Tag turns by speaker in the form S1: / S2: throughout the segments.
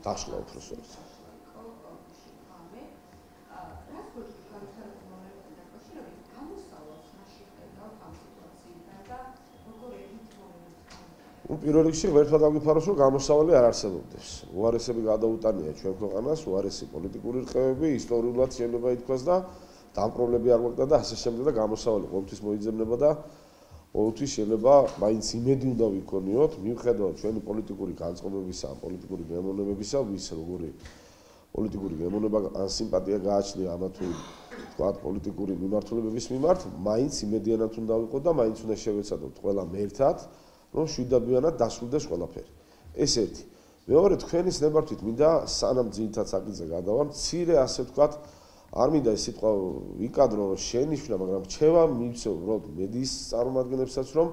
S1: დაშლა უბრალოდ. პირველ რიგში ერთად აგვიფაროს, რომ გამოსავალი არ არსებობდეს. უარესები გადაუტანია ჩვენ ქვეყანას, უარესი პოლიტიკური რყევები, ისტორიულად შეიძლება ითქვას და დამპყრობლები არ გვაქვს და ასე შემდეგ და გამოსავალი ყოველთვის მოიძებნება და ყოველთვის შეიძლება მაინც იმედი უნდა ვიქონიოთ, მიუხედავად ჩვენი პოლიტიკური განწყობებისა, პოლიტიკური გემოვნებებისა, ვის როგორი პოლიტიკური გემოვნება ან სიმპათია გააჩნია ამა თუ თქვა პოლიტიკური მიმართულებების მიმართ, მაინც იმედიანად უნდა ვიყოთ და მაინც უნდა შევეცადოთ ყველა ერთად რომ შვიდადიანად დასრულდეს ყველაფერი. ეს ერთი. მეორე თქვენის ნებართვით მინდა სანამ ძირითად საკითხზე გადავარ, მცირე ასე ვთქვათ, არ მინდა ეს სიტყვა ვიკადრო, რომ შენიშვნა, მაგრამ რჩევა მივცევ უბრალოდ მედიის წარმომადგენლებსაც, რომ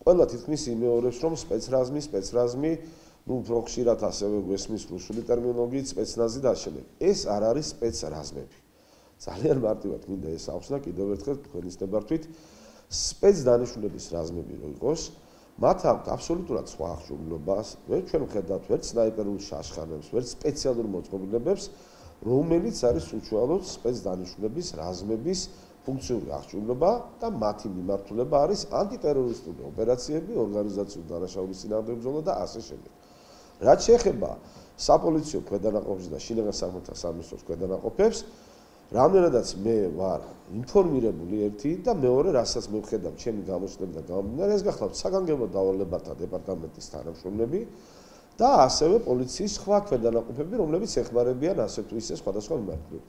S1: ყველა თითქმის იმეორებს, რომ სპეცრაზმი, ну უფრო ხშირად ასევე გვესმის რუსული ტერმინოლოგიით სპეცნაზი და შემდეგ. ეს არ არის სპეცრაზმები. ძალიან მარტივად მინდა ეს ახსნა კიდევ ერთხელ თქვენის ნებართვით, სპეცდანიშნულების რაზმები რო იყოს, მათ აქვს აბსოლუტურად სხვა აღჭურვილობას, ვერ ჩვენ ვხედავთ ვერ სნაიპერულ შაშხანებს, ვერ სპეციალურ მოწყობილობებს, რომელიც არის უშუალოდ სპეცდანიშნულების რაზმების ფუნქციური აღჭურვილობა და მათი მიმართულება არის ანტიტერორისტული ოპერაციები, ორგანიზაციული დანაშაულის წინააღმდეგ ბრძოლა და ასე შემდეგ. რაც შეეხება საპოლიციო ქვედანაყოფებს და შინაგან საქმეთა სამინისტროს ქვედანაყოფებს, რამდენადაც მე ვარ ინფორმირებული ერთი და მეორე, რასაც მე ვხედავ ჩემი გამოცდილებით და გამომდინარე, ეს გახლავთ საგანგებო დავალებათა დეპარტამენტის თანამშრომლები და ასევე პოლიციის სხვა ქვედანაყოფები, რომლებიც ეხმარებიან ასე თუ ისე სხვადასხვა მიმართულებით.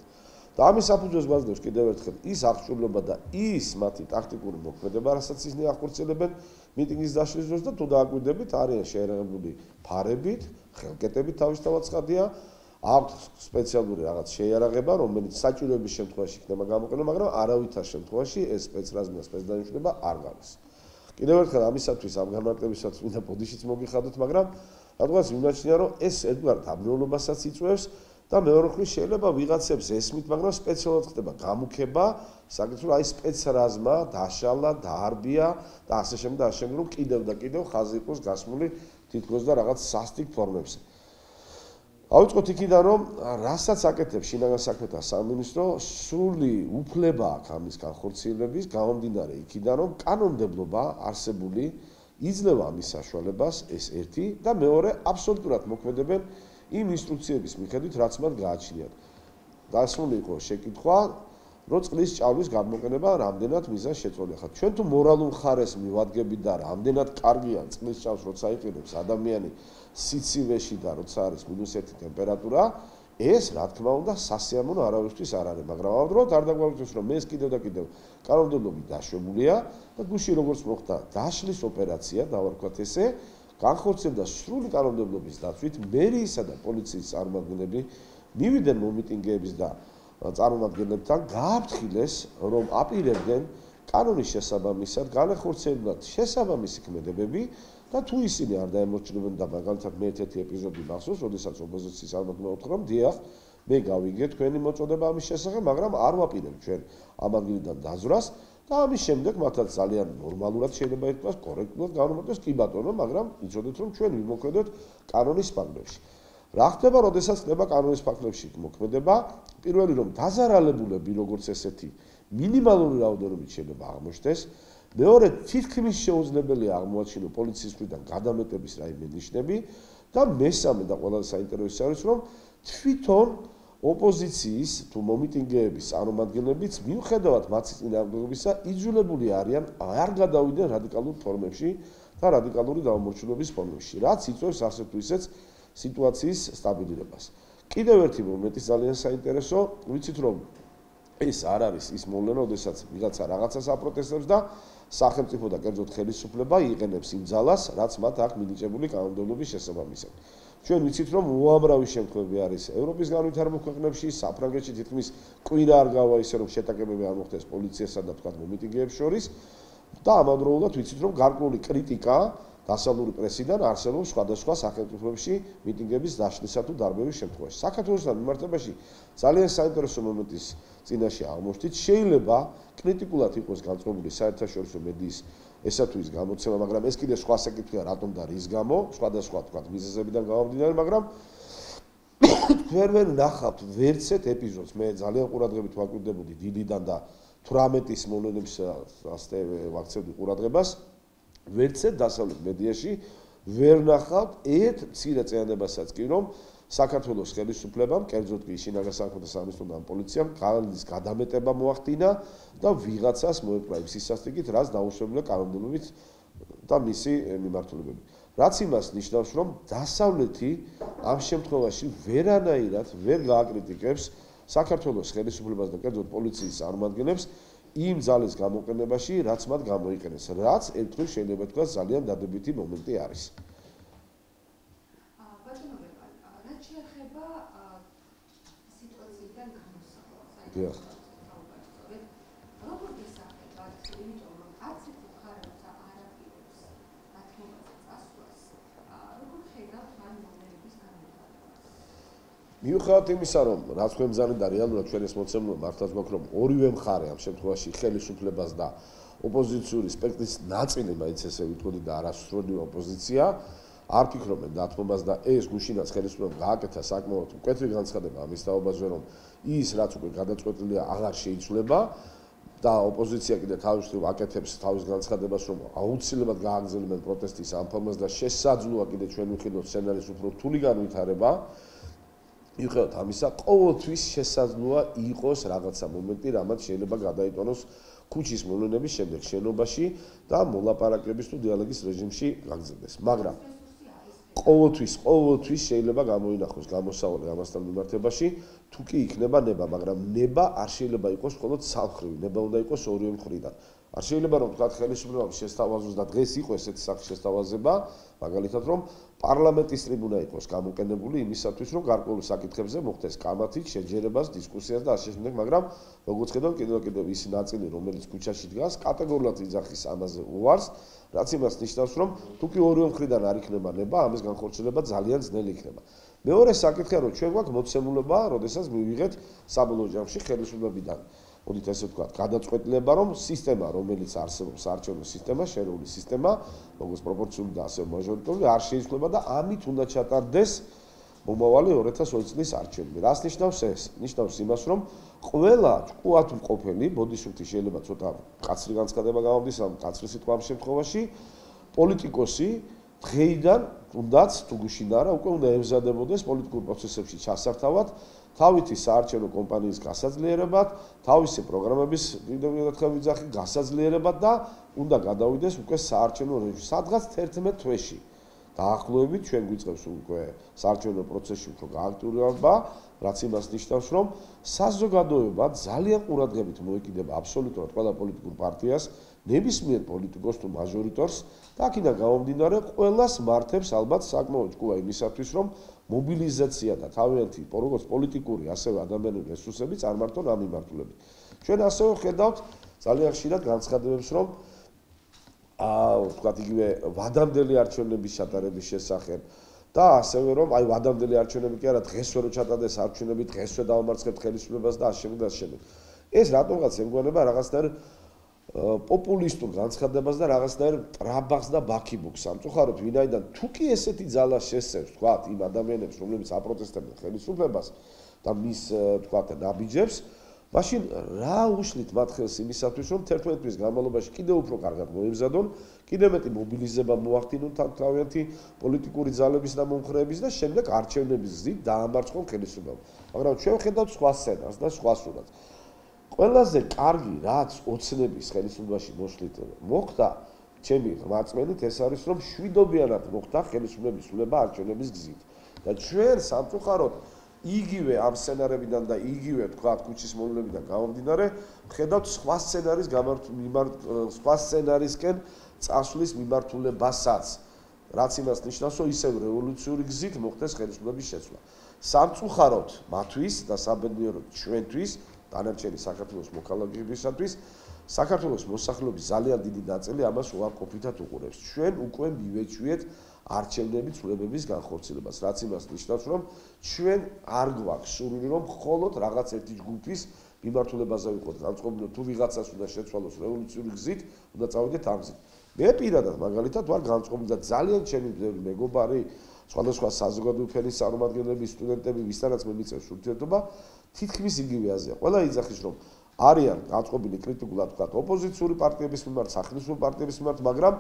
S1: და ამის საფუძველს გვაძლევს კიდევ ერთხელ ის აღჭურვილობა და ის მათი ტაქტიკური მოქმედება, რასაც ისინი ახორციელებენ მიტინგის დაშლის დროს და თუ დააკვირდებით, არიან შეიარაღებული ფარებით, ხელკეტებით თავისთავად ცხადია, აქვს სპეციალური რაღაც შეიარაღება, რომელიც საჭიროების შემთხვევაში იქნება გამოყენება, მაგრამ არავითარ შემთხვევაში ეს სპეცრაზმი და სპეცდანიშნულება არ გადის. კიდევ ერთხელ ამისათვის ამ განმარტებისათვის მინდა ბოდიშიც მოგიხადოთ, მაგრამ რადგანაც მიმაჩნია, რომ ეს ერთგვარ დაბნეულობასაც იწვევს და მეორე მხრივ შეიძლება ვიღაცებს ესმით, მაგრამ სპეციალურად ხდება გამუქება, საკითხი აი სპეცრაზმა დაშალა, დაარბია და ასე შემდეგ და ასე შემდეგ, რომ კიდევ და კიდევ ხაზი იყოს გასმული თითქოს და რაღაც სასტიკ ფორმებზე. ავიწყოთ იქიდან, რომ რასაც აკეთებს შინაგან საქმეთა სამინისტრო, სრული უფლება აქვს ამის განხორციელების, გამომდინარე იქიდან, რომ კანონმდებლობა არსებული იძლევა ამის საშუალებას, ეს ერთი და მეორე აბსოლუტურად მოქმედებენ იმ ინსტრუქციების მიხედვით, რაც მათ გააჩნიათ. დასმული იყო შეკითხვა, რომ წყლის ჭარბის გამოყენება რამდენად მიზანს შეწყვეტია. ხა ჩვენ თუ მორალურ ხარეს მივადგებით და რამდენად კარგია წყლის ჭარბს როცა იყენებს ადამიანი სიცივეში და როცა არის -1 ტემპერატურა, ეს რა თქმა უნდა სასიამოვნო არავისთვის არ არის, მაგრამ ამავდროულად არ დაგვაგვიწევს, რომ ეს კიდევ და კიდევ კანონმდებლობით დაშვებულია და გუშინ როგორც მოხდა დაშლის ოპერაცია, დავარქვათ ესე, განხორციელდა სრული კანონმდებლობის დაცვით, მერიისა და პოლიციის წარმომადგენლები მივიდნენ მომიტინგეების და წარმომადგენლებთან, გააფრთხილეს, რომ აპირებდნენ კანონის შესაბამისად განახორციელებლად შესაბამისი ქმედებები და თუ ისინი არ დაემორჩილებენ და მაგალითად მე ერთ-ერთი ეპიზოდი მახსოვს, როდესაც ოპოზიციის წარმომადგენელმა უთხრა, რომ დიახ, მე გავიგე თქვენი მოწოდება ამის შესახებ, მაგრამ არ ვაპირებ ჩვენ ამ ადგილიდან დაზვრას და ამის შემდეგ მათაც ძალიან ნორმალურად შეიძლება ითქვას, კორექტულად განმარტოს, კი ბატონო, მაგრამ იცოდეთ, რომ ჩვენ ვიმოქმედოთ კანონის ფარგლებში. რა ხდება, როდესაც ხდება კანონის ფარგლებში მოქმედება? პირველი რომ დაზარალებულები როგორც ესეთი მინიმალური რაოდენობით შეიძლება აღმოჩნდეს. მეორე თითქმის შეუძლებელია აღმოაჩინოს პოლიციის მხრიდან გადამეტების რაიმე ნიშნები და მესამე და ყველაზე საინტერესო არის, რომ თვითონ ოპოზიციის თუ მომიტინგეების წარმომადგენლებიც მიუხედავად მათი წინააღმდეგობისა იძულებული არიან არ გადავიდნენ რადიკალურ ფორმებში და რადიკალური დაუმორჩილების ფორმებში, რაც იწვევს ასე თუ ისეც სიტუაციის სტაბილურობას. კიდევ ერთი მომენტი ძალიან საინტერესო, ვიცით რომ ეს არ არის ის მოვლენა, როდესაც ვიღაცა რაღაცას აპროტესტებს და სახელმწიფო და კერძოდ ხელისუფლება იყენებს იმ ძალას, რაც მათ აქვს მინიჭებული კანონმდებლობის შესაბამისად. ჩვენ ვიცით რომ უამრავი შემთხვევები არის ევროპის განვითარებულ ქვეყნებში, საფრანგეთში თითქმის კვირა არ გავა ისე რომ შეტაკებები არ მოხდეს პოლიციასა და თქვა მომიტინგეებს შორის და ამავდროულად ვიცით რომ გარკვეული კრიტიკა დასავლური პრესიდან არსებობს სხვადასხვა სახელმწიფოებში მიტინგების დაშლისა თუ დარბევის შემთხვევაში. საქართველოსთან მიმართებაში ძალიან საინტერესო მომენტის წინაშე აღმოჩნდით, შეიძლება კრიტიკულად იყოს განწყობილი საერთაშორისო მედიის ესა თუ ის გამოცემა, მაგრამ ეს კიდე სხვა საკითხია, რატომ და რის გამო, სხვადასხვა თქვა მიზეზებიდან გამომდინარე, მაგრამ ვერ ნახავთ ვერცეთ ეპიზოდს. მე ძალიან ყურადღებით ვაკვირდებოდი დიდიდან და 18-ის მოვლენების ვაქცევდი ყურადღებას. ვერცეთ დასავლეთ მედიაში ვერ ნახავთ ერთ მცირე წინადებასაც კი რომ საქართველოს ხელისუფლებამ, კერძოდ კი შინაგან საქმეთა სამინისტრომ და პოლიციამ გალის გადამეტება მოახდინა და ვიღაცას მოეკლა იმ სისასტიკით, რაც დაუშვებია კანონმდებლობით და მისი მიმართულებები. რაც იმას ნიშნავს, რომ დასავლეთი ამ შემთხვევაში ვერანაირად ვერ გააკრიტიკებს საქართველოს ხელისუფლებას და კერძოდ პოლიციის წარმომადგენლებს იმ ძალის გამოყენებაში, რაც მათ გამოიყენეს, რაც ერთხელ შეიძლება თქვას ძალიან დადებითი მომენტი არის. მიუხედავად იმისა, რომ რაც ხმემძანი და რეალურად ჩვენ ეს მოცემული მართლაც გვაქვს, რომ ორივე მხარე ამ შემთხვევაში ხელისუფლებას და ოპოზიციური სპექტრის ნაწილი მაინც ესე ვიტყოდი და არასრული ოპოზიცია არ ფიქრობენ დათმობას და ეს გუშინაც ხელისუფლებამ გააკეთა საკმაოდ მკვეთრი განცხადება ამის თაობაზე, რომ ის რაც უკვე გადაწყვეტილია აღარ შეიცვლება და ოპოზიცია კიდე თავის მხრივ აკეთებს თავის განცხადებას, რომ აუცილებლად გააგრძელებენ პროტესტის ამ ფორმას და შესაძლოა კიდე ჩვენ ვიხილოთ სცენარის უფრო რთული განვითარება. მიუხედავად ამისა, ყოველთვის შესაძლოა იყოს რაღაცა მომენტი, რამაც შეიძლება გადაიტანოს ქუჩის მოვლენების შემდეგ შენობაში და მოლაპარაკების თუ დიალოგის რეჟიმში გაგრძელდეს. მაგრამ ყოველთვის შეიძლება გამოინახოს გამოსავალი ამასთან მიმართებაში, თუ კი იქნება ნება, მაგრამ ნება არ შეიძლება იყოს მხოლოდ სამხრივი, ნება უნდა იყოს ორივე მხრიდან. არ შეიძლება რომ თქვა ხელისუფლებამ შესთავაზოს და დღეს იყო ესეთი სახის შესთავაზება, მაგალითად რომ პარლამენტის ტრიბუნა იყოს გამოყენებული იმისათვის, რომ გარკვეულ საკითხებზე მოხდეს კამათი, შეჯერებას, დისკუსიას და ასე შემდეგ, მაგრამ როგორც ხედავთ, კიდევ ის ნაწილი, რომელიც ქუჩაში დგას, კატეგორიულად იძახის ამაზე უარს, რაც იმას ნიშნავს, რომ თუ კი ორივე მხრიდან არ იქნება ნება, ამის განხორციელება ძალიან ძნელი იქნება. მეორე საკითხია, რომ ჩვენ გვაქვს მოცემულობა, როდესაც მივიღეთ საბოლოო ჯამში ხელისუფლებიდან მოდით ესე ვთქვათ, გადაწყვეტილება, რომ სისტემა, რომელიც არსებობს, საარჩევნო სისტემა, შერეული სისტემა, როგორც პროპორციული და ასევე მაჟორიტარული, არ შეიცვლება და ამით უნდა ჩატარდეს მომავალი 2020 წლის არჩევნები. რას ნიშნავს ეს? ნიშნავს იმას, რომ ყველა ჭკუათ მყოფელი, ბოდიშუფლი შეიძლება ცოტა კაცრი განცხადება გამოვიდეს ამ კაცრი სიტყვა ამ შემთხვევაში, პოლიტიკოსი დღეიდან თუნდაც თუ გუშინ არა, უკვე უნდა ემზადებოდეს პოლიტიკურ პროცესებში ჩასართავად, თავითი საარჩევნო კომპანიის გასაძლიერებად, თავისი პროგრამების ვიძახი გასაძლიერებად და უნდა გადავიდეს უკვე საარჩევნო რეჟიმში. სადღაც 11 თვეში დაახლოებით ჩვენ გვიწყებს უკვე საარჩევნო პროცესში უფრო გააქტიურება, რაც იმას ნიშნავს, რომ საზოგადოება ძალიან ყურადღებით მოეკიდება აბსოლუტურად ყველა პოლიტიკურ პარტიას, ნებისმიერ პოლიტიკოს თუ მაჟორიტორს და აქედან გამომდინარე ყველას მართებს ალბათ საკმაოდ ჭკუა იმისათვის, რომ მობილიზაცია და თავიანთი როგორც პოლიტიკური, ასევე ადამიანური რესურსები წარმართონ ამ მიმართულებით. ჩვენ ასევე ხედავთ ძალიან ხშირად განცხადებებს, რომ ვთქვათ იგივე ვადამდელი არჩევნების ჩატარების შესახებ და ასევე რომ აი ვადამდელი არჩევნები კი არა დღესვე რო ჩატარდეს არჩევნები, დღესვე დავამარცხებთ ხელისუფლებას და ასე შემდეგ. ეს რატომღაც ემგვარება რაღაცნაირ პოპულისტურ განცხადებას და რაღაცნაირ ტრაბახს და ბაქიბუქს. სამწუხაროდ ვინაიდან თუ კი ესეთი ძალა შესწევს, ვთქვათ, იმ ადამიანებს, რომლებიც აპროტესტებენ ხელისუფლებას და მის ვთქვათ ნაბიჯებს, მაშინ რა უშლით მათ ხელს იმისათვის, რომ 11 თვის განმავლობაში კიდევ უფრო კარგად მოემზადონ, კიდევ მეტი მობილიზება მოახდინონ თავიანთი პოლიტიკური ძალების და მომხრეების და შემდეგ არჩევნების გზით დაამარცხონ ხელისუფლებამ. მაგრამ ჩვენ ხედავთ სხვა სცენარს და სხვა სურათს. ყველაზე კარგი რაც ოცნების ხელისუფლებაში მოსვლით მოხდა, ჩემი რწმენით ეს არის, რომ შვიდობიანად მოხდა ხელისუფლების სრულება არჩევნების გზით. და ჩვენ სამწუხაროდ იგივე ამ სცენარებიდან და იგივე თქვათ ქუჩის მოვლენებიდან გამომდინარე, ხედავთ სხვა სცენარისკენ წასვლის მიმართულებასაც, რაც იმას ნიშნავს, რომ ისევ რევოლუციური გზით მოხდეს ხელისუფლების შეცვლა. სამწუხაროდ მათთვის და საბედნიეროდ ჩვენთვის დანარჩენი საქართველოს მოქალაქეებისათვის საქართველოს მოსახლეობის ძალიან დიდი ნაწილი ამას უარყოფითად უყურებს. ჩვენ უკვე მივეჩვიეთ არჩევნების ცვლილებების განხორციელებას, რაც იმას ნიშნავს, რომ ჩვენ არ გვაქვს სურვილი, რომ მხოლოდ რაღაც ერთი ჯგუფის მიმართულებაზე ვიყოთ განწყობილი, თუ ვიღაცას უნდა შეცვალოს რევოლუციური გზით, უნდა წავიდეთ ამ გზით. მე პირადად მაგალითად ვარ განწყობილი და ძალიან ჩემი მეგობარი სხვადასხვა საზოგადოებრივი ფენის წარმომადგენლები, სტუდენტები, ვისთანაც მე მიწევს ურთიერთობა, თითქმის იგივე აზრია. ყველა იძახის, რომ არიან გაწყობილი კრიტიკულად ვთქვათ ოპოზიციური პარტიების მიმართ, სახელმწიფო პარტიების მიმართ, მაგრამ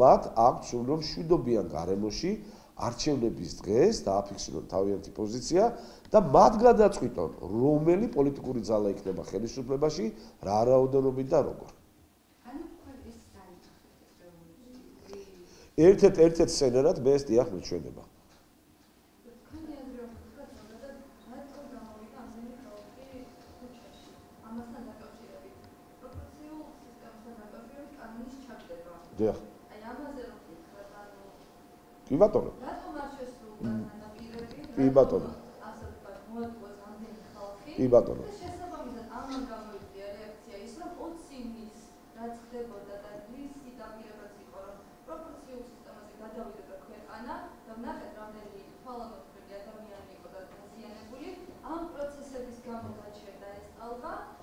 S1: მათ აქვთ სულ მშვიდობიან გარემოში არჩევნების დღეს დააფიქსირონ თავიანთი პოზიცია და მათ გადაწყვიტონ, რომელი პოლიტიკური ძალა იქნება ხელისუფლებაში, რა რაოდენობით და როგორ. ერთ-ერთ სცენარად მე ეს დიახ მიჩვენება. დიახ. კი ბატონო. კი ბატონო. კი ბატონო.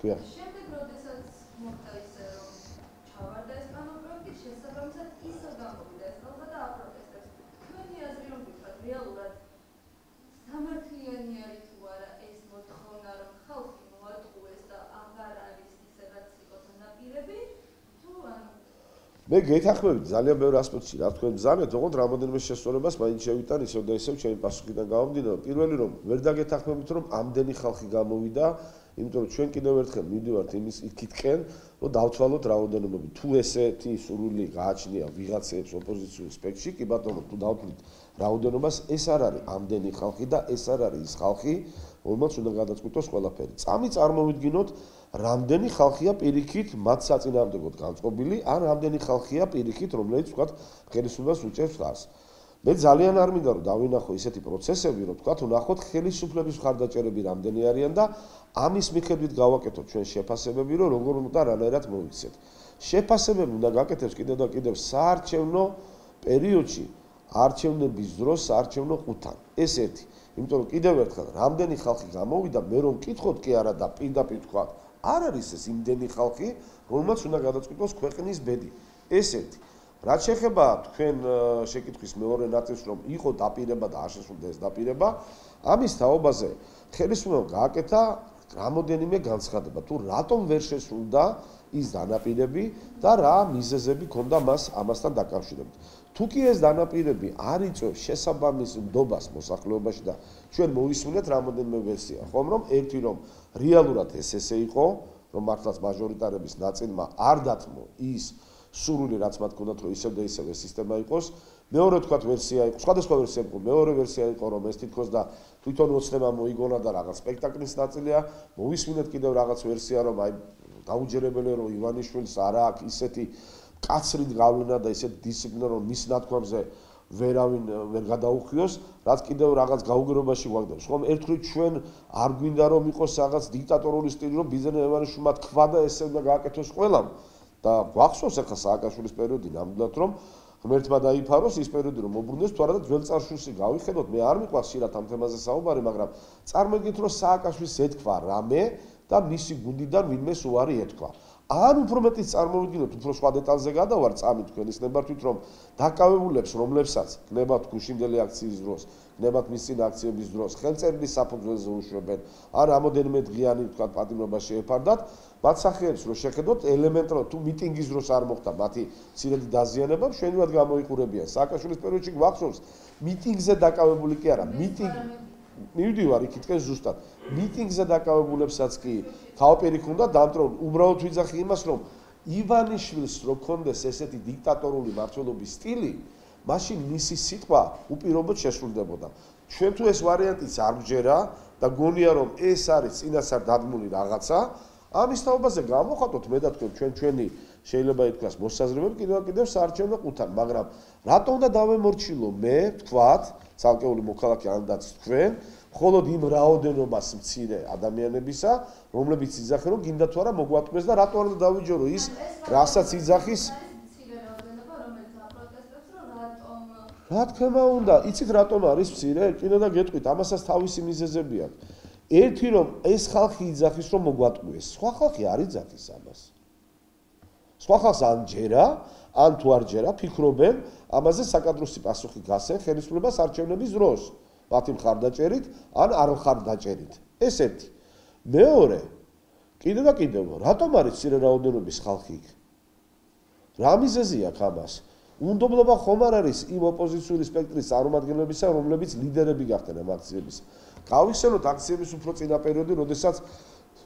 S2: შემდეგ როდესაც მოხდა ისე რომ ჩავარდა ეს კანონპროექტი, შესაბამისად ისევ გამოვიდა ეს ალბათ და აპროტესტებს. თქვენი აზრი რომ ვთქვათ, რეალურად სამართლიანი არის თუ არა ეს მოთხოვნა, რომ ხალხი მოატყუეს და აღარ არის ისე რაც იყო თანაპირები, თუ ანუ
S1: მე გეთანხმებით ძალიან ბევრ ასპექტში რა თქვენ ბრძანეთ, ოღონდ რამოდენიმე შესწორებას მაინც შევიტან ისევ და ისევ ჩემი პასუხიდან გამომდინარე. პირველი რომ ვერ დაგეთანხმებით რომ ამდენი ხალხი გამოვიდა, იმიტომ რომ ჩვენ კიდევ ერთხელ მივდივართ იმის იქითკენ, რომ დავთვალოთ რაოდენობები. თუ ესეთი სურვილი გააჩნია ვიღაცებს ოპოზიციურ სპექტრში, კი ბატონო, თუ დავთვლით რაოდენობას, ეს არ არის ამდენი ხალხი და ეს არ არის ის ხალხი, რომელსაც უნდა გადაწყვიტოს ყველაფერი. წამი წარმოვიდგინოთ, რამდენი ხალხია პირიქით მათ საწინააღმდეგოდ განწყობილი, ან რამდენი ხალხია პირიქით, რომელიც ვთქვათ, ხელისუფლებას უჭერს ხარს. მე ძალიან არ მინდა რომ დავინახო ისეთი პროცესები, რომ ვთქვათ, ვნახოთ ხელისუფლების მხარდაჭერები რამდენი არიან და ამის მიხედვით გავაკეთოთ ჩვენ შეფასებები, რომ როგორ უნდა რანაირად მოიქცეთ. შეფასებები უნდა გაკეთებს კიდევ და კიდევ საარჩევნო პერიოდში, არჩევნების დროს, საარჩევნო ყუთან. ეს ერთი. იმიტომ რომ კიდევ ერთხელ, რამდენი ხალხი გამოვიდა, მე რომ მკითხოთ კი არა და პირდაპირ ვთქვათ, არ არის ეს იმდენი ხალხი, რომელსაც უნდა გადაწყვიტოს ქვეყნის ბედი. ეს ერთი. რაც შეეხება თქვენ შეკითხვის მეორე ნაწილს, რომ იყო დაპირება და არ შესრულდა ეს დაპირება, ამის თაობაზე ხელისუფლებამ გააკეთა რამოდენიმე განცხადება, თუ რატომ ვერ შესრულდა ის დანაპირები და რა მიზეზები ჰქონდა მას ამასთან დაკავშირებით. თუ კი ეს დანაპირები არ იწვევს შესაბამის ნდობას მოსახლეობაში და ჩვენ მოვისმინეთ რამოდენიმე ვერსია, ხომ რომ ერთი რომ რეალურად ეს ესე იყო, რომ მართლაც მაჟორიტარების ნაწილმა არ დათმო ის სურვილი რაც მათ ჰქონდათ რომ ისევ და ისევ ეს სისტემა იყოს. მეორე თქვათ ვერსია იყო, სხვადასხვა ვერსია იყო, მეორე ვერსია იყო რომ ეს თითქოს და თვითონ ოცნება მოიგონა და რაღაც სპექტაკლის ნაწილია. მოვისმინეთ კიდევ რაღაც ვერსია რომ აი დაუჯერებელია რომ ივანიშვილს არა აქვს ისეთი კაცრი გავლენა და ისეთი დისციპლინა რომ მის ნათქვამზე ვერავინ ვერ გადაუხიოს, რაც კიდევ რაღაც გაუგებრობაში გვაგდებს. ხომ ერთხელ ჩვენ არ გვინდა რომ იყოს რაღაც დიქტატორული სტილი რომ ბიზნეს ევანიშვილმა თქვა და ესე უნდა გააკეთოს ყველამ. და გვახსოვს ახლა სააკაშვილის პერიოდი ნამდვილად რომ ღმერთმა დაიფაროს ის პერიოდი რომ მოbrunდეს თუ არა და ძველ წარსულში გავიხედოთ მე არ მიყვარს ხშირად ამ თემაზე საუბარი მაგრამ წარმოგიდგენთ რომ სააკაშვილს ეთქვა რამე და მისი გუნდიდან ვინმეს უარი ეთქვა ან უფრო მეტიც წარმოვიდგინოთ უფრო სხვა დეტალზე გადავარ წამით თქვენის ნებართვით რომ დაკავებულებს რომლებსაც გნებათ გუშინდელი აქციის დროს გნებათ მის წინ აქციების დროს ხელწერლის საფუძველზე უშვებენ ან რამოდენიმე დღიანი თქვა პატიმრობა შეეფარდათ მათ სახეებს რო შეხედოთ ელემენტარულად თუ მიტინგის დროს არ მოხდა მათი ცირედი დაზიანება მშვენივრად გამოიყურებიან სააკაშვილის პერიოდში გვახსოვს მიტინგზე დაკავებული კი არა მიტინგი მივდივარ იქითკენ ზუსტად მიტინგზე დაკავებულებსაც კი თავპირიქ უნდა დამტრონ უბრალოდ ვიძახი იმას რომ ივანიშვილს რო ქონდეს ესეთი დიქტატორული მმართველობის სტილი მაშინ მისი სიტყვა უპირობოდ შესრულდებოდა ჩვენ თუ ეს ვარიანტიც არ გვჯერა და გონია რომ ეს არის წინასწარ დადგმული რაღაცა ამის თაობაზე გამოხატოთ მე და თქვენ ჩვენი შეიძლება ითქვას მოსაზრებები კიდევ საარჩევნო ყუთან მაგრამ რატომ უნდა დავემორჩილო მე თქვათ ცალკეული მოქალაქე ანდაც თქვენ მხოლოდ იმ რაოდენობას მცირე ადამიანებისა რომლებიც იძახენ რომ გინდა თუ არა მოგვატყუეს და რატო არ უნდა დავიჯერო ის რასაც იძახის რა თქმა უნდა იცით რატომ არის მცირე კიდე და გეტყვით ამასაც თავისი მიზეზები აქვს ერთი რომ ეს ხალხი იძახის რომ მოგვატყუეს სხვა ხალხი არ იძახის ამას სხვა ხალხს ან ჯერა, ან თუ არ ჯერა, ფიქრობენ ამაზე საკადროსი პასუხი გასცენ ხელისუფლებას არჩევნების დროს, მათი მხარდაჭერით ან არ მხარდაჭერით. ეს ერთი. მეორე, კიდევ და კიდევ, რატომ არის მცირე რაოდენობის ხალხი იქ? რა მიზეზი აქვს ამას? უნდობლობა ხომ არ არის იმ ოპოზიციური სპექტრის წარმომადგენლებისა, რომლებიც ლიდერები გახდნენ ამ აქციების. გავიხსენოთ აქციების უფრო წინა პერიოდი, როდესაც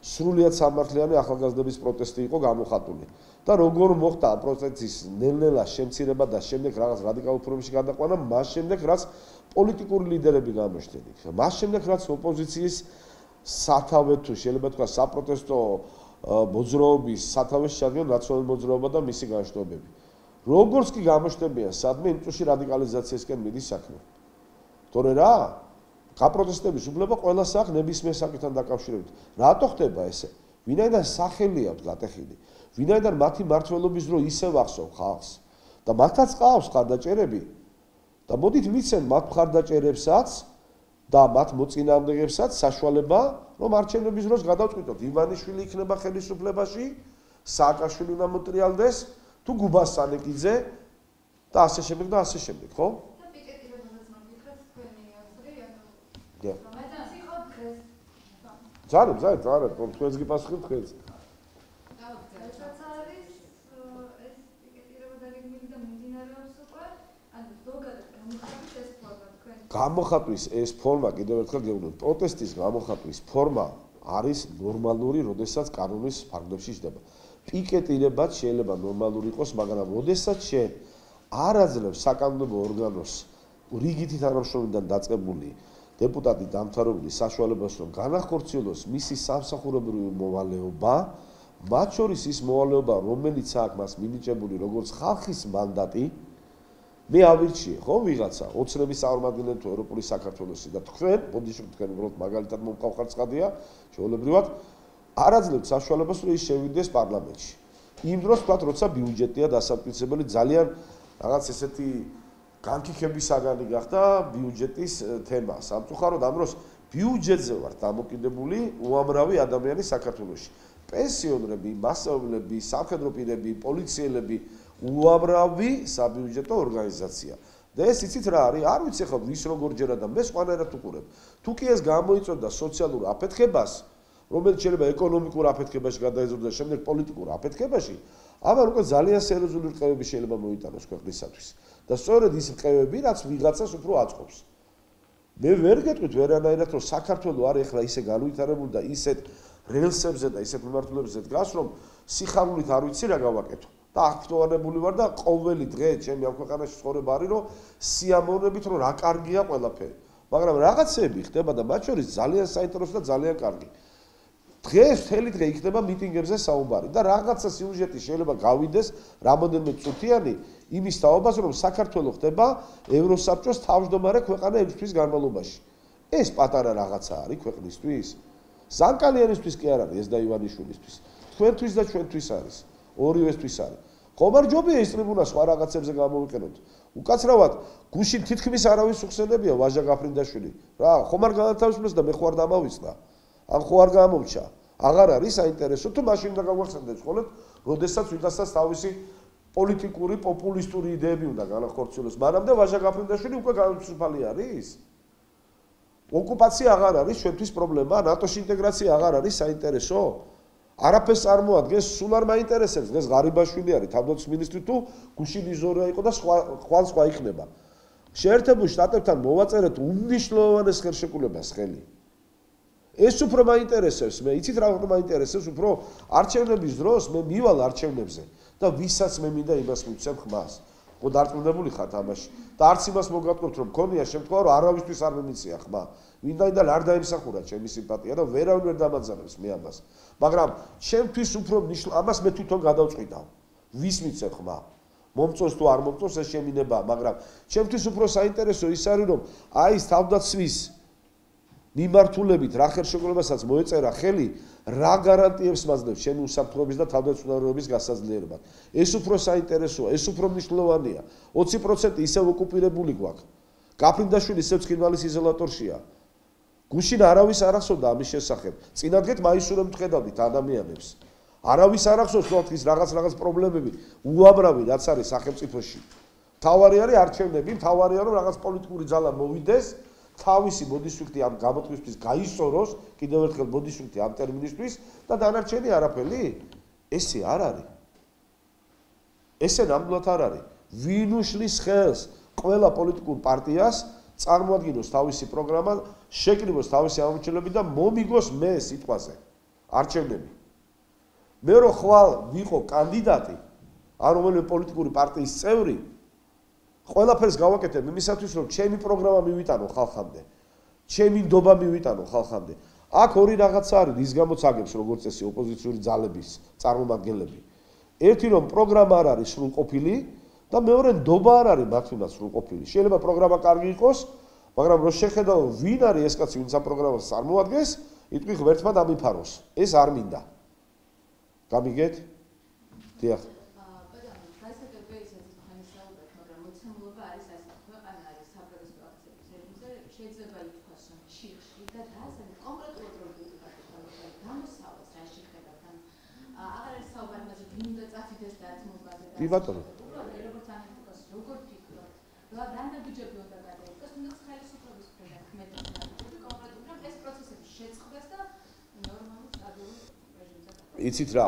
S1: სრულიად სამართლიანი ახალგაზრდების პროტესტი იყო გამოხატული. და როგორ მოხდა ამ პროცესის ნელ-ნელა შემცირება და შემდეგ რაღაც რადიკალურ ფორმებში გადაყვანა, მას შემდეგ რაც პოლიტიკური ლიდერები გამოჩნდნენ. მას შემდეგ რაც ოპოზიციის სათავე თუ შეიძლება თქვა საპროტესტო მოძრაობის სათავეში ჩადგენ ნაციონალური მოძრაობა და მისი განშტოებები. როგორც კი გამოჩნდებიან სადმე იმ წუთში რადიკალიზაციისკენ მიდის საქმე. თორე რა? გაპროტესტების უფლება ყველას აქვს ნებისმიერ საკითხთან დაკავშირებით. რატო ხდება ესე? ვინაიდან სახელი აქვს გატეხილი, ვინაიდან მათი მმართველობის დრო ისევ ახსოვ ხალხს და მათაც ყავს მხარდაჭერები და მოდით მიცემ მათ მხარდაჭერებსაც და მათ მოწინააღმდეგებსაც საშუალება, რომ არჩევნების დროს გადავწყვიტოთ, ივანიშვილი იქნება ხელისუფლებაში, სააკაშვილი უნდა მოტრიალდეს, თუ გუბას სანეკიძე და ასე შემდეგ და ასე შემდეგ, ხო?
S2: და პიკეტირებაზეც მოგითხრათ თქვენი აზრი,
S1: და
S2: მეტად იყო დღეს.
S1: ძალიან, თქვენს გიპასუხებთ თქვენს.
S2: ესაც არის ეს პიკეტირება დაგეგმილი და მიმდინარეობს უკვე, ანუ ზოგადად გამოხატვის ეს ფორმა თქვენ.
S1: გამოხატვის ეს ფორმა კიდევ ერთხელ გეუბნებთ, პროტესტის გამოხატვის ფორმა არის ნორმალური, როდესაც კანონის ფარგლებში ჯდება. პიკეტირებაც შეიძლება ნორმალური იყოს, მაგრამ როდესაც შენ არ აძლევს საკანონმდებლო ორგანოს რიგითი თანამშრომლობიდან დაწყებული დეპუტატი დამთავრებული საშუალებას, რომ განახორციელოს მისი სამსახურებრივი მოვალეობა, მათ შორის ის მოვალეობა, რომელიც აქვს მას მინიჭებული როგორც ხალხის მანდატი, მე ავირჩიე, ხო, ვიღაცა, ოცნების წარმომადგენელი თუ ევროპული საქართველოსი და თქვენ, ბოდიში თქვენ უბრალოდ მაგალითად მომყავხართ ცხადია, ჩვეულებრივად არ აძლევთ საშუალებას, რომ ის შევიდეს პარლამენტში. იმ დროს თქვათ, როცა ბიუჯეტია დასამტკიცებელი, ძალიან რაღაც ესეთი განკითხების საგანი გახდა ბიუჯეტის თემა. სამწუხაროდ ამ დროს ბიუჯეტზე ვარ დამოკიდებული უამრავი ადამიანი საქართველოში. პენსიონერები, მასწავლებლები, სამხედრო პირები, პოლიციელები, უამრავი საბიუჯეტო ორგანიზაცია. და ეს იცით რა არის? არ ვიცი ხო ვის როგორ ჯერა და მე სხვანაირად ვუყურებ. თუ კი ეს გამოიწოდა სოციალურ აფეთქებას, რომელიც შეიძლება ეკონომიკურ აფეთქებაში გადაიზარდოს და შემდეგ პოლიტიკურ აფეთქებაში, ამან უკვე ძალიან სერიოზული რყევები შეიძლება მოიტანოს ქვეყნისათვის. და სწორედ ის რყევები, რაც ვიღაცას უფრო აწყობს. მე ვერ გეტყვით ვერანაირად, რომ საქართველოს არის ახლა ისე განვითარებული და ისეთ რელსებზე და ისეთ მიმართულებებზე დგას, რომ სიხარულით არ ვიცი რა გავაკეთო. და აქტუალებული ვარ და ყოველი დღე ჩემი ამ ქვეყანაში ცხოვრება არის, რომ სიამოვნებით რომ რა კარგია ყველაფერი. მაგრამ რაღაცები ხდება და მათ შორის ძალიან საინტერესო და ძალიან კარგი. დღეს მთელი დღე იქნება მიტინგებზე საუბარი და რაღაცა სიუჟეტი შეიძლება გავიდეს რამოდენიმე წუთიანი იმის თაობას, რომ საქართველოს ხდება ევროსაბჭოს თავმჯდომარე ქვეყანა 6 თვის განმავლობაში. ეს პატარა რაღაცა არის ქვეყნისთვის. ზანკალიანისთვის კი არ არის ეს და ივანიშვილისთვის. თქვენთვის და ჩვენთვის არის. ორივესთვის არის. ხომ არ ჯობია ეს ტრიბუნა სხვა რაღაცებზე გამოვიყენოთ. უკაცრავად გუშინ თითქმის არავის უხსენებია ვაჟა გაფრინდაშვილი. რა, ხომ არ განათავისუფლეს და მე ხო არ დამავიწყდა. ან ხო არ გამომჩა. აღარ არის საინტერესო თუ მაშინ უნდა გავახსენდეთ ხოლმე, როდესაც ვიღაცას თავისი პოლიტიკური, პოპულისტური იდეები უნდა განახორციელოს. მანამდე ვაჟა გაფრინდაშვილი უკვე განსუფალი არის. ოკუპაცია აღარ არის ჩვენთვის პრობლემა, ნატოში ინტეგრაცია აღარ არის საინტერესო. არაფერს წარმოადგენს, სულ არ მაინტერესებს, დღეს ღარიბაშვილი არის თავდაცვის მინისტრი თუ გუშინ იზორია იყო და სხვა იქნება. შეერთებულ შტატებთან მოვაწერეთ უმნიშვნელოვანეს ხელშეკრულებას ხელი. ეს უფრო მაინტერესებს მე, იცით რა მაინტერესებს უფრო არჩევნების დროს მე მივალ არჩევნებზე და ვისაც მე მინდა იმას მივცემ ხმას. ხო დარწმუნებული ხართ ამაში და არც იმას მოგატყობთ რომ მქონია შემთხვევა რომ არავისთვის არ მიმიცია ხმა. ვინაიდან არ დაიმსახურა ჩემი სიმპათია და ვერავინ ვერ დამაძალებს მე ამას. მაგრამ ჩემთვის უფრო ამას მე თვითონ გადავწყვიტავ. ვის მიცემ ხმა? მომწონს თუ არ მომწონს ეს შემინება, მაგრამ ჩემთვის უფრო საინტერესო ის არის რომ აი ეს თავდაცვის მიმართულებით რა ხელშეკრულებასაც მოეწერა ხელი, რა გარანტიებს მაძლევს ჩემი უსაფრთხოების და თავდაცვითარების გასაძლიერებლად. ეს უფრო საინტერესოა, ეს უფრო მნიშვნელოვანია. 20% ისევ ოკუპირებული გვაქვს. გაფრინდაშვილი ისევ ცხინვალის იზოლატორშია. გუშინ არავის არ ახსოვდა ამის შესახებ. წინადგეთ მაისურებით ხედავდით ადამიანებს. არავის არ ახსოვს თქო ის რაღაც პრობლემები უამრავი რაც არის სახელმწიფოში. თავარი არის არჩევნები, თავარია რომ რაღაც პოლიტიკური ძალა მოვიდეს, თავისი ბოდისფრიქტი ამ გამოთქმისთვის გაისწოროს, კიდევ ერთხელ ბოდისფრიქტი ამ ტერმინისთვის და დანარჩენი არაფერი. ესე არ არის. ესე ნამდვილად არ არის. ვინ უშლის ხელს ყველა პოლიტიკურ პარტიას წარმოადგინოს თავისი პროგრამა, შეკრიბოს თავისი ამორჩილები და მომიგოს მე სიტყვაზე არჩევნები. მე რო ხვალ ვიყო კანდიდატი, ან რომელიმე პოლიტიკური პარტიის წევრი, ყველაფერს გავაკეთებ იმისათვის, რომ ჩემი პროგრამა მივიტანო ხალხამდე, ჩემი ნდობა მივიტანო ხალხამდე. აქ ორი რაღაცა არის, რის გამოც აგებს როგორც წესი ოპოზიციური ძალების წარმომადგენლები. ერთი რომ პროგრამა არ არის სრულყოფილი და მეორე ნდობა არ არის მათ მიმართ სრულყოფილი. შეიძლება პროგრამა კარგი იყოს, მაგრამ რო შეხედავ ვინ არის ეს კაცი, ვინც ამ პროგრამას წარმოადგენს, იტყვი ღმერთმა დამიფაროს. ეს არ მინდა. გამიგეთ? დიახ. კი ბატონო.
S2: როგორც ანალიტიკოს როგორ ფიქრობთ? რა დანაბიჯები უნდა გადაიქცეს, უნდა ხელისუფლების მხრიდან ხმეტები კონკრეტულად რომ ეს პროცესები შეწყდეს და ნორმალურ სტაბილურ რეჟიმზე.
S1: იცით რა,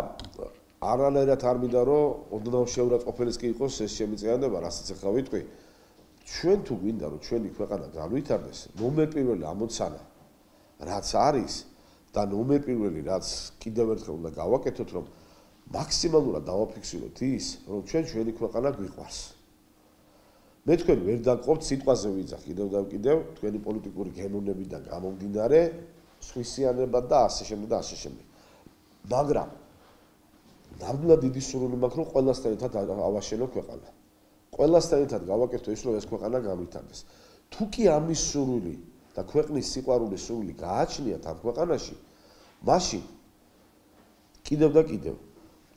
S1: არანაირად არ მინდა რომ ოდნავ შეურაცხყოფელის კი იყოს ეს შემიწევანება, რასაც ახლა ვიტყვი. ჩვენ თუ გვინდა რომ ჩვენი ქვეყანა განვითარდეს, ნომერ პირველი ამოცანა რაც არის და ნომერ პირველი რაც კიდევ ერთხელ უნდა გავაკეთოთ, რომ მაქსიმალურად დავაფიქსიროთ ის, რომ ჩვენი ქვეყანა გვიყვარს. მე თქვენ ვერ დაგყოფთ სიტყვაზე ვიძახ კიდევ და კიდევ თქვენი პოლიტიკური გემოვნებიდან გამომდინარე, სხვისიანებად და ასე შემდეგ და ასე შემდეგ. მაგრამ ნამდვილად დიდი სურვილი მაქვს, რომ ყველასთან ერთად ავაშენო ქვეყანა. ყველასთან ერთად გავაკეთო ის, რომ ეს ქვეყანა განვითარდეს. თუ კი ამის სურვილი და ქვეყნის სიყვარულის სურვილი გააჩნიათ ამ ქვეყანაში, მაშინ კიდევ და კიდევ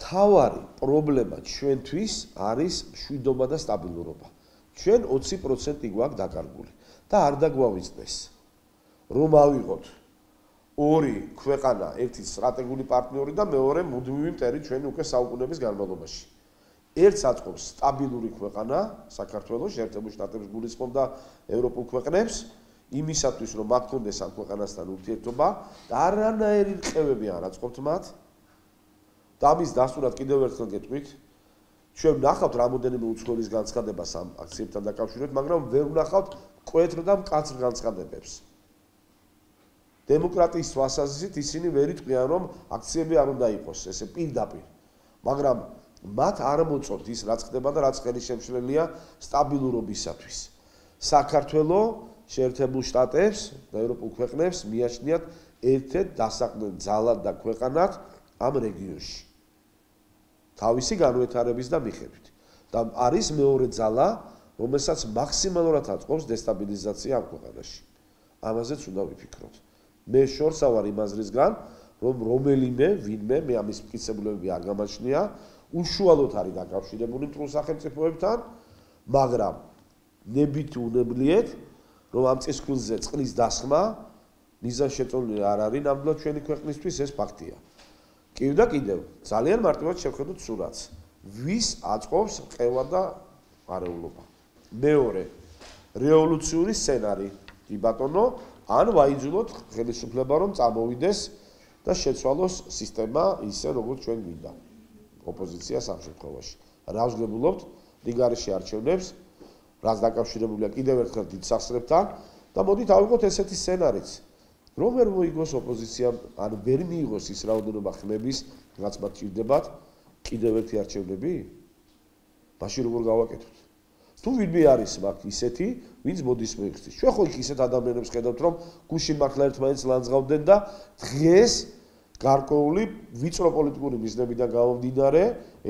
S1: თავარი პრობლემა ჩვენთვის არის მშვიდობა და სტაბილურობა. ჩვენ 20% გვაქვს დაკარგული და არ დაგვავიწყდეს რომ ავიღოთ ორი ქვეყანა, ერთი სტრატეგიული პარტნიორი და მეორე მუდმივი მტერი ჩვენი უკვე საუკუნეების განმავლობაში. ერთს აწყობს სტაბილური ქვეყანა, საქართველოს, შეერთებულ შტატებს გულისხმობდა ევროპულ ქვეყნებს, იმისათვის რომ მათ ჰქონდეს ამ ქვეყანასთან ურთიერთობა და არანაირი რყევები არ აწყობთ მათ. და ამის დასტურად კიდევ ერთხელ გეტყვით, ჩვენ ვნახავთ რამოდენიმე უცხოელის განცხადებას ამ აქციებთან დაკავშირებით, მაგრამ ვერ ვნახავთ მკვეთრ და მკაცრ განცხადებებს. დემოკრატიის თვალსაზრისით ისინი ვერ იტყვიან, რომ აქციები არ უნდა იყოს, ესე პირდაპირ. მაგრამ მათ არ მოწონთ ის, რაც ხდება და რაც ხელისშემშლელია სტაბილურობისათვის. საქართველოს, შეერთებულ შტატებს და ევროპულ ქვეყნებს მიაჩნიათ ერთ-ერთ დასაყრდენ ძალად და ქვეყანად ამ რეგიონში. თავისი განვითარების და მიხედვით. და არის მეორე ძალა, რომელსაც მაქსიმალურად აწყობს დესტაბილიზაცია ამ ქვეყანაში. ამაზეც უნდა ვიფიქროთ. მე შორსა ვარ იმ აზრისგან, რომ რომელიმე ვინმე, მე ამის მტკიცებულებები არ გამაჩნია, უშუალოდ არის დაკავშირებული მტრულ სახელმწიფოებთან, მაგრამ ნებით უნებლიეთ, რომ ამ წისქვილზე წყლის დასხმა მიზანშეწონილი არ არის ნამდვილად ჩვენი ქვეყნისთვის, ეს ფაქტია. კიდევ და კიდევ ძალიან მარტივად შევხედოთ სურათს. ვის აწყობს ყევა და არეულობა? მეორე, რევოლუციური სცენარი, კი ბატონო, ან ვაიძულოთ ხელისუფლება რომ წამოვიდეს და შეცვალოს სისტემა ისე როგორც ჩვენ გვინდა. ოპოზიციას ამ შემთხვევაში. რა ვსგებულობთ? რიგარეში არჩევნებს, რაც დაკავშირებულია კიდევ ერთხელ დიდ სახსრებთან და მოდით ავიღოთ ესეთი სცენარიც. რომ ვერ მოიგოს ოპოზიციამ, ან ვერ მიიღოს ის რაოდენობა ხმების, რაც მათ ჭირდებათ, კიდევ ერთი არჩევნები? მაშინ როგორ გავაკეთოთ? თუ ვინმე არის მაგ ისეთი, ვინც მოდის მოიხსნის. ჩვენ ხო იქ ისეთ ადამიანებს ხედავთ, რომ გუშინ მართლა ერთმანეთს ლანძღავდნენ და დღეს გარკვეული ვიწრო პოლიტიკური მიზნებიდან გამომდინარე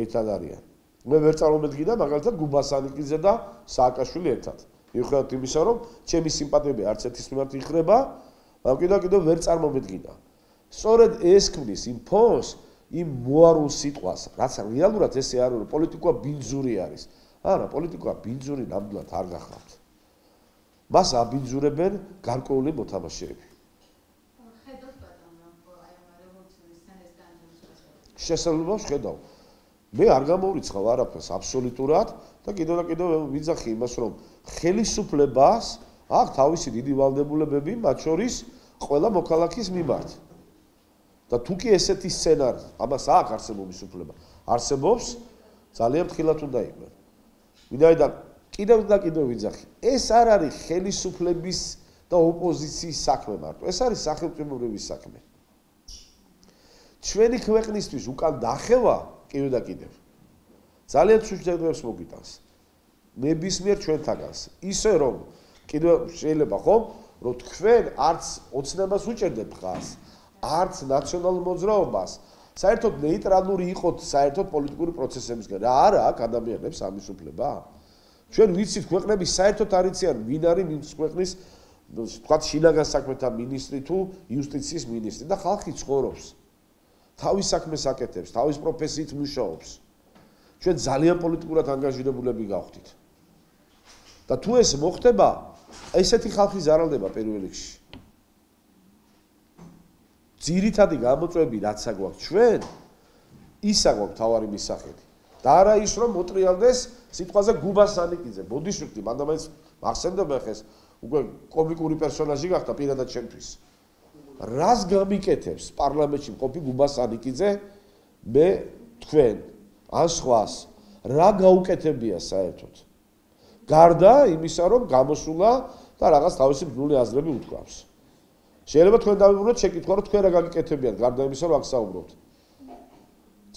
S1: ერთად არიან. მე ვერ წარმომედგინა მაგალითად გუბასანიკიძე და სააკაშვილი ერთად. მიუხედავად იმისა, რომ ჩემი სიმპათიები არც ერთის მიმართ იხრება, მაგრამ კიდევ ვერ წარმომედგინა. სწორედ ეს ქმნის იმ ფონს, იმ მოარულ სიტყვას, რაც რეალურად ესე არ არის, პოლიტიკა ბინძური არის. არა, პოლიტიკა ბინძური ნამდვილად არ გახლავთ. მას აბინძურებენ გარკვეული მოთამაშეები. შესაძლებლობას ხედავ. მე არ გამოვიწყავ არაფერს აბსოლუტურად და კიდევ ვიძახი იმას, რომ ხელისუფლებას აქვს თავისი დიდი ვალდებულებები, მათ შორის ყველა მოქალაქის მიმართ. და თუ კი ესეთი სცენარი, ამას აქვს არსებობის უფლება, არსებობს, ძალიან ფრთხილად უნდა იყვნენ. ვინაიდან კიდევ ვიძახი, ეს არ არის ხელისუფლების და ოპოზიციის საქმე მარტო, ეს არის სახელმწიფოების საქმე. ჩვენი ქვეყნისთვის უკან დახევა კიდევ ძალიან ცუჩდებს მოგიტანს. ნებისმიერ ჩვენთაგანს. ისე რომ კიდევ შეიძლება ხომ, რომ თქვენ არც ოცნებას უჭერდეთ ხას, არც ნაციონალურ მოძრაობას, საერთოდ ნეიტრალური იყოთ საერთოდ პოლიტიკური პროცესებისგან. რა არა აქვს ადამიანებს ამის უფლება? ჩვენ ვიცით ქვეყნების საერთოდ არ იციან ვინ არის მის ქვეყნის თქვა შინაგან საქმეთა მინისტრი თუ იუსტიციის მინისტრი და ხალხი ცხოვრობს. თავის საქმეს აკეთებს, თავის პროფესიით მუშაობს. ჩვენ ძალიან პოლიტიკურად ანგაჟირებულები გავხდით. და თუ ეს მოხდება, ესეთი ხალხი ზარალდება პირველ რიგში. ძირითადი გამოწვევები რაც აგვაქვს ჩვენ, ის აგვაქვს თავარი მისახედი. და არა ის რომ მოტრიალდეს სიტყვაზე გუბას ანიკიძე, ბოდიშვილი, მანდამაინც მახსენდება ხეს, უკვე კომიკური პერსონაჟი გახდა პირადად ჩემთვის. რას გამიკეთებს პარლამენტში მყოფი გუბას ანიკიძე, მე თქვენ ან სხვას რა გაუკეთებია საერთოდ? გარდა იმისა, რომ გამოსულა და რაღაც თავისი ბნული აზრები უთქვამს. შეიძლება თქვენ დავიბრუნოთ შეკითხვა, რომ თქვენ რა გაგიკეთებიათ, გარდა იმისა, რომ აქ საუბრობთ.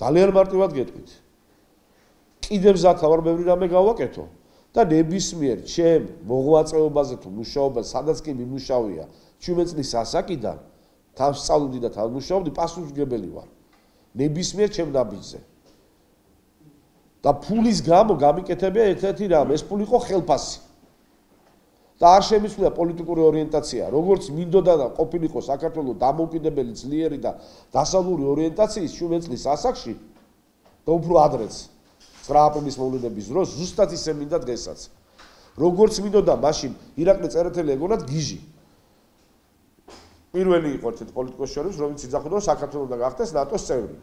S1: ძალიან მარტივად გეტყვით. კიდევ მზათა ვარ ბევრი რამე გავაკეთო და ნებისმიერ ჩემ მოღვაწეობაზე თუ მუშაობაზე, სადაც კი მიმუშავია, 17 წლის ასაკიდან თან სწავლობდი და თან მუშაობდი, პასუხისმგებელი ვარ. ნებისმიერ ჩემ ნაბიჯზე. და ფულის გამო გამიკეთებია ერთ-ერთი რამ, ეს ფული იყო ხელფასი. და არ შემიძლია პოლიტიკური ორიენტაცია, როგორც მინდოდა და ყოფილიყო საქართველოს დამოუკიდებელი, ძლიერი და დასავლური ორიენტაციის 17 წლის ასაკში და უფრო ადრეც 9 აპრილის მოვლენების დროს ზუსტად ისე მინდა დღესაც. როგორც მინდოდა მაშინ ირაკლი წერეთელი ეგონათ გიჟი. პირველი იყო ერთ პოლიტიკოს შორის, რომელიც იძახოდა საქართველოს და გახდეს ნატოს წევრი.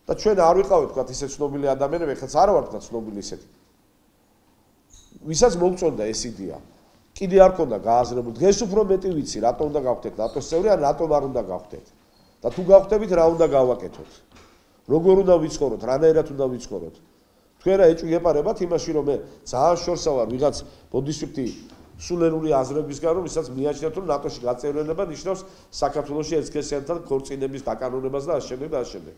S1: და ჩვენ არ ვიყავით თქვა ისე ცნობილი ადამიანები, ეხლა არ ვარ თქვა ცნობილი ისეთი. ვისაც მოგწონდა ეს იდეა. კიდე არ ქონდა გააზრებული. დღეს უფრო მეტი ვიცი, რატომ უნდა გავხდეთ ნატოს წევრი, ან რატომ არ უნდა გავხდეთ. და თუ გავხდებით, რა უნდა გავაკეთოთ. როგორ უნდა ვიცხოვროთ, რანაირად უნდა ვიცხოვროთ. თქვენ რა ეჭვგეპარებათ იმაში, რომ მე ძალიან შორსა ვარ ვიღაც ბოდიშვილი სულერული აზრებისგან, რომ ისაც მიაჩნიათ, რომ ნატოში გაწევრიანება ნიშნავს საქართველოში ერთგესიანთან ქორწინების დაკანონებას და ასე შემდეგ.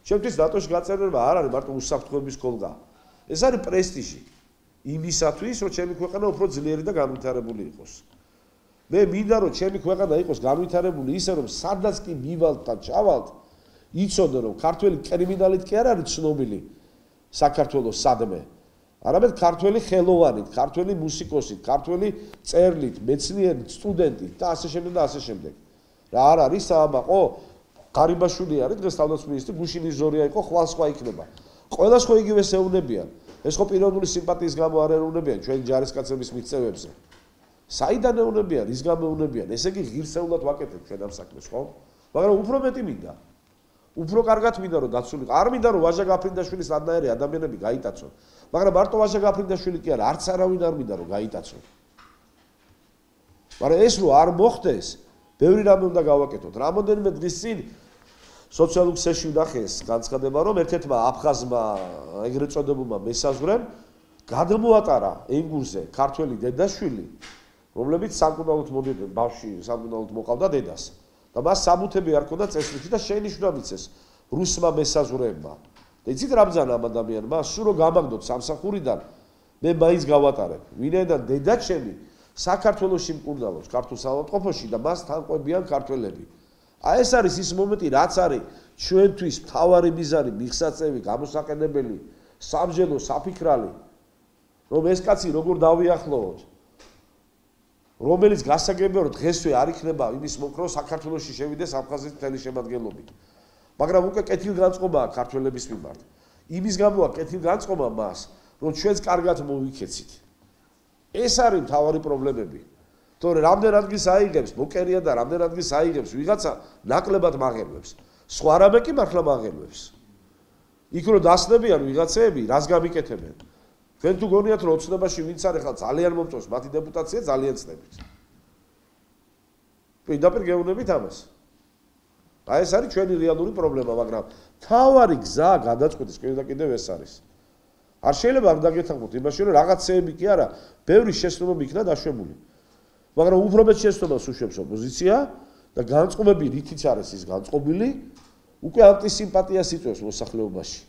S1: ჩემთვის ნატოში გაწევრიანება არ არის მარტო უსაფრთხოების კოლგა. ეს არის პრესტიჟი იმისათვის, რომ ჩემი ქვეყანა უფრო ძლიერი და განვითარებული იყოს. მე მინდა რომ ჩემი ქვეყანა იყოს განვითარებული ისე, რომ სადაც კი მივალთ და ჩავალთ, იცოდე რომ ქართველი კრიმინალით კი არ არის ცნობილი საქართველოს სადმე. არამედ ქართველი ხელოვანით, ქართველი მუსიკოსით, ქართველი წერლით, მეცნიერით, სტუდენტით და ასე შემდეგ. რა არ არის საამაყო? გარიბაშვილი არის დღეს თავდაცვის მინისტრი, გუშინის ზორია იყო, ხვალ სხვა იქნება. ყველა სხვა იგივეს ეუბნებიან. ეს ხო პიროვნული სიმპათიის გამო არ ეუბნებიან ჩვენი ჯარისკაცების მიღწევებზე. საიდან ეუბნებიან, რის გამო ეუბნებიან? ესე იგი ღირსეულად ვაკეთებ ჩვენ ამ საქმეს, ხო? მაგრამ უფრო მეტი მინდა. უფრო კარგად მინდა რომ დაცულიყო. არ მინდა რომ ვაჟა გაფრინდაშვილის ადნაერი ადამიანები გაიტაცონ. მაგრამ მარტო ვაჟა გაფრინდაშვილი კი არა, არც არავინ არ მინდა რომ გაიტაცონ. მაგრამ ეს რო არ მოხდეს, ბევრი რამე უნდა გავაკეთოთ. რამოდენიმე დღის წინ სოციალურ ქსელში ვნახეს განცხადება, რომ ერთ-ერთმა აფხაზმა ეგრეთ წოდებულმა მესაზღვრემ გადმოატარა ენგურზე ქართველი დედაშვილი, რომლებიც სამკურნალოდ მოდიოდნენ, ბავშვი სამკურნალოდ მოყავდა დედას. და მას საბუთები არ ქონდა წესრიგი და შეინიშნა მიცეს რუსმა მესაზღვრეებმა. და იცით რა ბრძანა ამ ადამიანმა? სულ რომ გამაგდოთ სამსახურიდან, მე მაინც გავატარებ. ვინაიდან დედაჩემი საქართველოში მკურნალობს, ქართულ საავადმყოფოში და მას თანყვებიან ქართველები. აი ეს არის ის მომენტი, რაც არის ჩვენთვის მთავარი მიზანი, მიღწევი, გამოსაყენებელი, სამჯელო, საფიქრალი, რომ ეს კაცი როგორ დავიახლოვოთ, რომელიც გასაგებია, რომ დღესვე არ იქნება იმის მოკრო საქართველოში შევიდეს აფხაზეთის მთელი შემადგენლობით. მაგრამ უკვე კეთილგანწყობაა ქართველების მიმართ. იმის გამოა კეთილგანწყობა მას, რომ ჩვენს კარგად მოვიქეცით. ეს არის მთავარი პრობლემები. თორე რამდენ ადგილს აიღებს მოკერია და რამდენ ადგილს აიღებს ვიღაცა ნაკლებად მაღელვებს. სხვა რამე კი მართლა მაღელვებს. იქ რომ დასნებიან ვიღაცეები, რას გამიკეთებენ? თქვენ თუ გონიათ რომ ოცნებაში ვინც არის ხალხ ძალიან მომწონს მათი დეპუტაცია ძალიან ცნებით. პირდაპირ გეუბნებით ამას. აი ეს არის ჩვენი რეალური პრობლემა, მაგრამ თავარი გზა გადაწყვეტის კიდევ ეს არის. არ შეიძლება არ დაგეთანხმოთ იმაში რომ რაღაცეები კი არა, ბევრი შეცდომები იქნა დაშვებული. მაგრამ უფრო მეტ შეცდომას უშვებს ოპოზიცია და განწყობები რითიც არის ის განწყობილი, უკვე ანტისიმპათიას იწვევს მოსახლეობაში.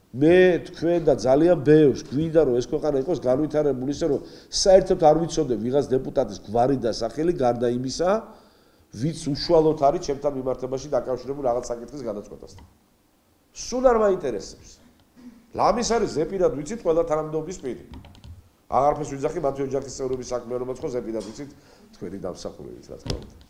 S1: მე თქვენ და ძალიან ბევრს გვინდა რომ ეს ქვეყანა იყოს განვითარებული ისე რომ საერთოდ არ ვიცოდე ვიღაც დეპუტატის გვარი და სახელი გარდა იმისა, ვიც უშუალოდ არის ჩემთან მიმართებაში დაკავშირებული რაღაც საკითხის გადაწყვეტასთან. სულ არ მაინტერესებს. ლამის არის ზეპირად ვიცით ყველა თანამდებობის პირი. აღარაფერს ვიძახი მათი ოჯახის წევრების საქმიანობაც ხო ზეპირად ვიცით თქვენი დამსახურებით რა თქმა უნდა.